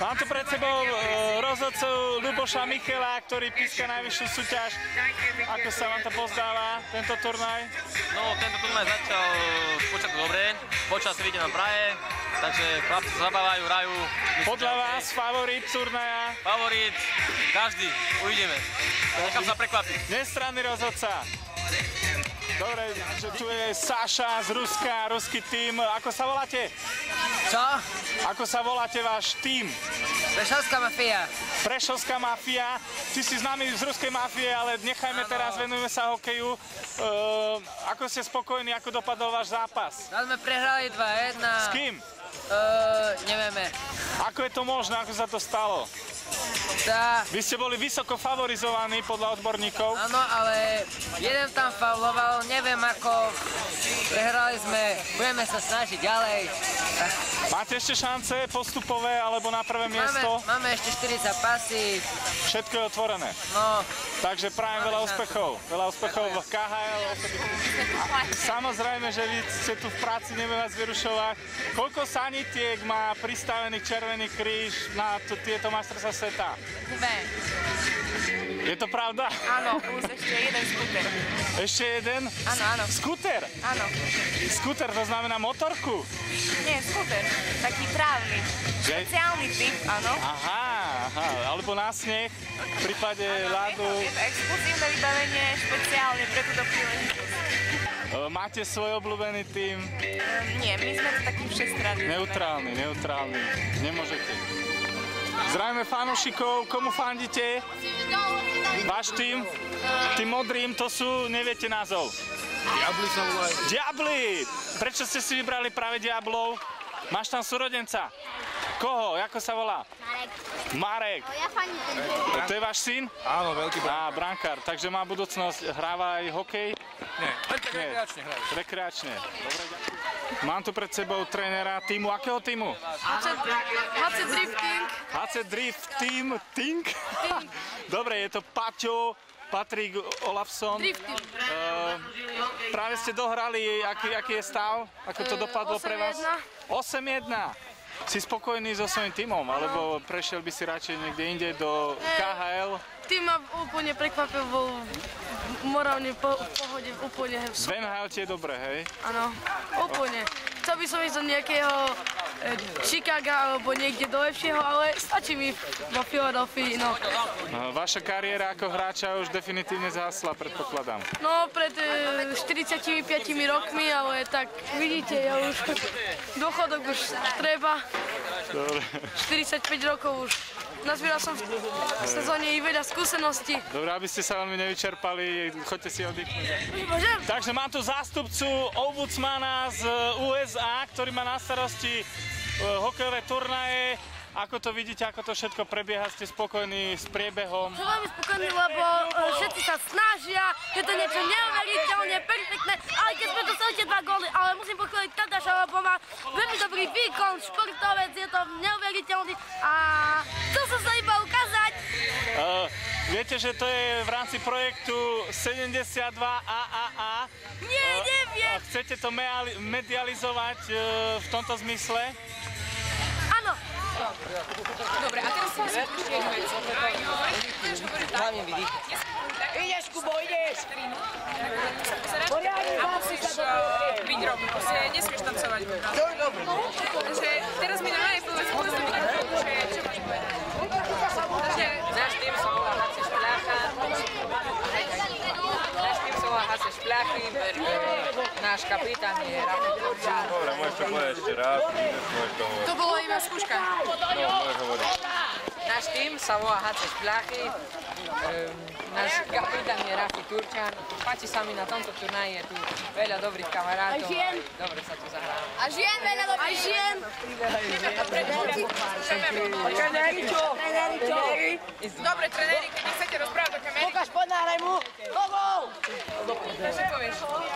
Mám tu pred sebou rozhodcu Ľuboša Michela, ktorý píska najvyššiu súťaž. Ako sa vám to pozdáva, tento turnaj? No, tento turnaj začal spočiatku dobre, počasie vyjde nám praje, takže chlapci sa zabávajú, hrajú. Podľa vás favorit turnaja? Favorit, každý, uvidíme. Nechám sa prekvapiť. Nestranný rozhodca. Dobre, že tu je Saša z Ruska, ruský tím. Ako sa voláte? Čo? Ako sa voláte váš tím? Prešovská mafia. Prešovská mafia. Ty si známy z ruskej mafie, ale nechajme teraz, venujeme sa hokeju. Ako ste spokojní, ako dopadol váš zápas? No sme prehrali 2-1. S kým? Nevieme. Ako je to možné, ako sa to stalo? Vy ste boli vysoko favorizovaní podľa odborníkov. Áno, ale jeden tam fauloval, neviem ako. Prehrali sme, budeme sa snažiť ďalej. Máte ešte šance postupové alebo na prvé miesto? Máme ešte 4 zápasy. Všetko je otvorené. No. Takže prajem veľa úspechov. Veľa úspechov v KHL. Samozrejme, že vy ste tu v práci, neviem vás vyrušovať. Koľko sanitiek má pristavený Červený kríž na tieto majstrovstvá sveta? 2. Je to pravda? Áno, plus ešte jeden skúter. Ešte jeden? Áno, áno. Skúter? Áno. Skúter, to znamená motorku? Nie, skúter. Taký trávny. Špeciálny typ, áno. Aha, alebo na sneh, v prípade ľadu. Je to exkluzívne vybavenie, špeciálne pre túto príležitosť. Máte svoj obľúbený tím? Nie, my sme to taký všestranný. Neutrálny. Nemôžete. Zdravíme fanúšikov, komu fandíte? Váš tím? Tým modrým, to sú, neviete názov. Diabli sa volajú. Diabli! Prečo ste si vybrali práve Diablov? Máš tam súrodenca? Koho? Ako sa volá? Marek. Ja fandím ten. To je váš syn? Áno, veľký brankár. Brankár, takže má budúcnosť. Hráva aj hokej? Nie, len tak rekreačne hrajú. Rekreačne. Dobre, ďakujem. Mám tu pred sebou trénera týmu. Akého týmu? HC Drifting. HC Drifting? Ting? Dobre, je to Paťo, Patrik Olafsson. Drifting. Práve ste dohrali, aký je stav? Ako to dopadlo pre vás? 8-1. Si spokojný so svojím tímom, alebo prešiel by si radšej niekde inde do KHL? Tým ma úplne prekvapil, bol morálne v pohode, úplne. V NHL ti je dobre, hej? Áno, úplne. Chcel by som ísť do nejakého Chicaga alebo niekde do lepšieho, ale stačí mi vo Philadelphii, no. Vaša kariéra ako hráča už definitívne zhasla, predpokladám. No, pred 45 rokmi, ale tak vidíte, ja už dôchodok už treba. Dobre. 45 rokov už. Nazbieral som v sezóne i veľa skúseností. Dobre, aby ste sa veľmi nevyčerpali, choďte si oddychnúť. Takže mám tu zástupcu ombudsmana z USA, ktorý má na starosti hokejové turnaje. Ako to vidíte, ako to všetko prebieha? Ste spokojní s priebehom? Som veľmi spokojný, lebo všetci sa snažia, je to niečo neuveriteľne perfektné, ale keď sme dostali tie 2 góly, ale musím pochváliť Tatáša, lebo má veľmi dobrý výkon, športovec, je to neuveriteľný a chcel som sa iba ukázať. Viete, že to je v rámci projektu 72 AAA. Nie, neviem. Chcete to medializovať v tomto zmysle? Áno. Dobre, a teraz si myslím, že jednu vec. Hlavne vydýchať. Ideš, Kubo, ideš! A musíš byť rovný, proste nesmieš tancovať. Takže teraz mi povedz, že čo máš povedať. Takže Náš tým sa volá HC Špľacha. Náš kapitán je Rafik Turčan. Dobre, môžeš to povedať ešte raz, môžeš to hovoriť. to bolo iba skúška. No, môžeš hovoriť. Náš tým sa volá HC Špľachy. Náš kapitán je Rafik Turčan. Páči sa mi na tomto turnaji, je tu veľa dobrých kamarátov. Dobre sa tu zahráva. A žien veľa dobrých. Aj žien. Dobre, trenéri, keď